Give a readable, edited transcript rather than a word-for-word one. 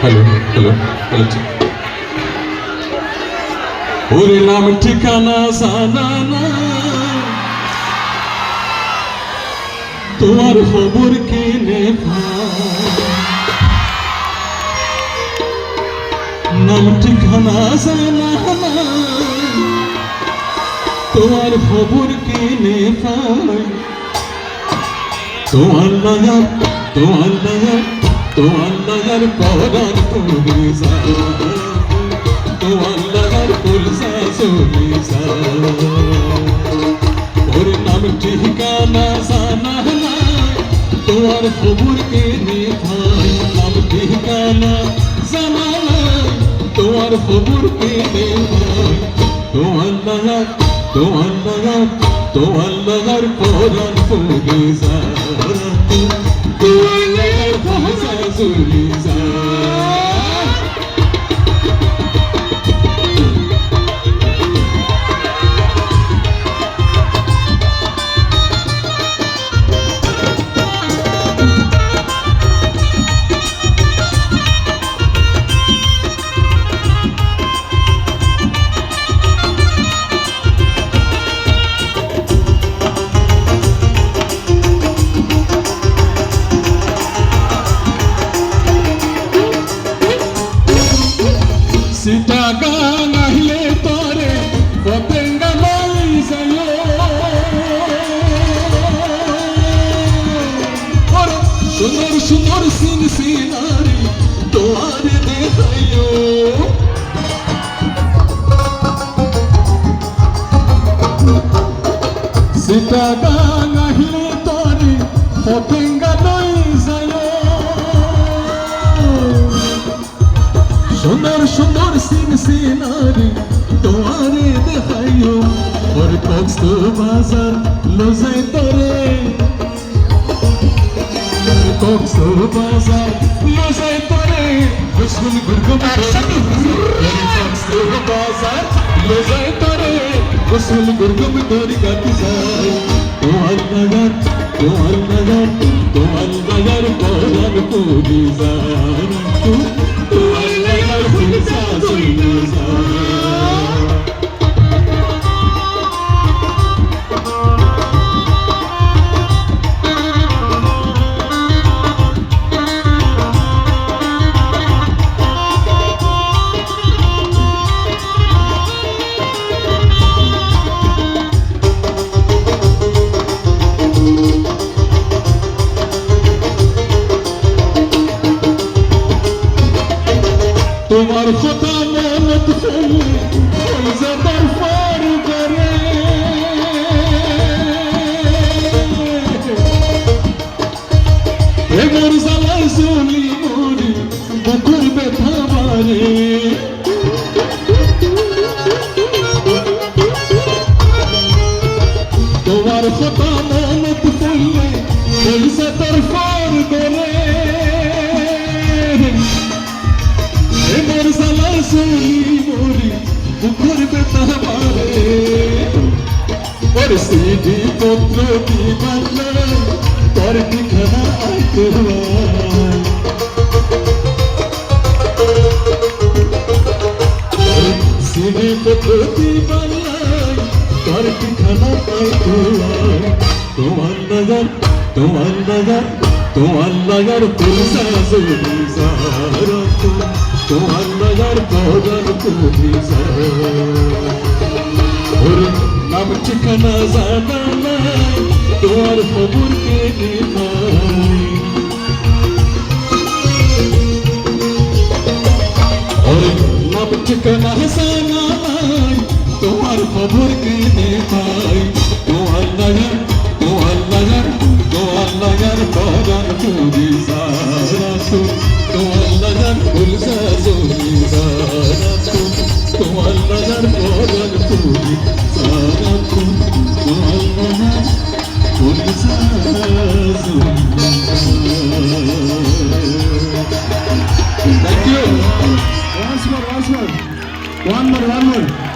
Hello hello hello ঠিক। ওর নাম ঠিকানা জানা না, তোমার খবর কেনে নাম ঠিকানা জানা না, তোমার খবর কেনে পাই। তোমার লাগার তোমার লাগার তোমার লাগার পরার পড়ে যায়, তোমার লাগার পলসা চলে যায়। ওর নাম ঠিকানা জানা না, তোমার খবর কেনে পাই। নাম ঠিকানা জানা না, তোমার খবর কেনে পাই। তোমার লাগার তোমার লাগার তোমার লাগার পরার পড়ে যায়, তোমার লাগার পলসা চলে যায়। Sitagan ahle tore potenga mai sayo, or sunor sunor sin sinari toare dekhayo. Sitagan ahle tore potenga mai sayo, সুন্দর সুন্দর সিন সিনারি তোমারে দেখাইও। ওর কক্সবাজার লজাই তরে, কক্সবাজার লজাই তরে গোসল গুরগুম কক্সবাজার লজাই তরে গোসল গুরগুম তোর গাতি যায়। তোমার নগর তোমার নগর তোমার নগর পরান পুরি যায়, তোমার নগর পলসা চলে যায়। তোমার কথা মনত পড়লে যাবার পার করে, এমন জ্বালায় চলি মরে বুকুর ব্যথা বাড়ে। তোমার কথা মনত পড়লে যাবার পার করে, এমন জ্বালায় চলি মরে বুকুর ব্যথা বাড়ে। ওর সিডি পত্র কি বাংলা তোর ঠিকানা আইতে হয়। সিডি পত্র কি বাংলা তোর ঠিকানা আইতে হয়। তোমার নগর তোমার নগর তোমার নগর পলসা চলে যায়, তোমার নগর পরান পুরি যায়। ওর নাম ঠিকানা জানা নাই, তোমার খবর কেনে পাই। ওর নাম ঠিকানা জানা নাই, তোমার খবর কেনে পাই। তোমার নগর তোমার নগর তোমার নগর পরান পুরি যায়, তোমার নগর পলসা চলে যায়, তোমার নগর পরান পুরি যায়, তোমার নগর পলসা চলে যায়। Thank you. Once more. One more.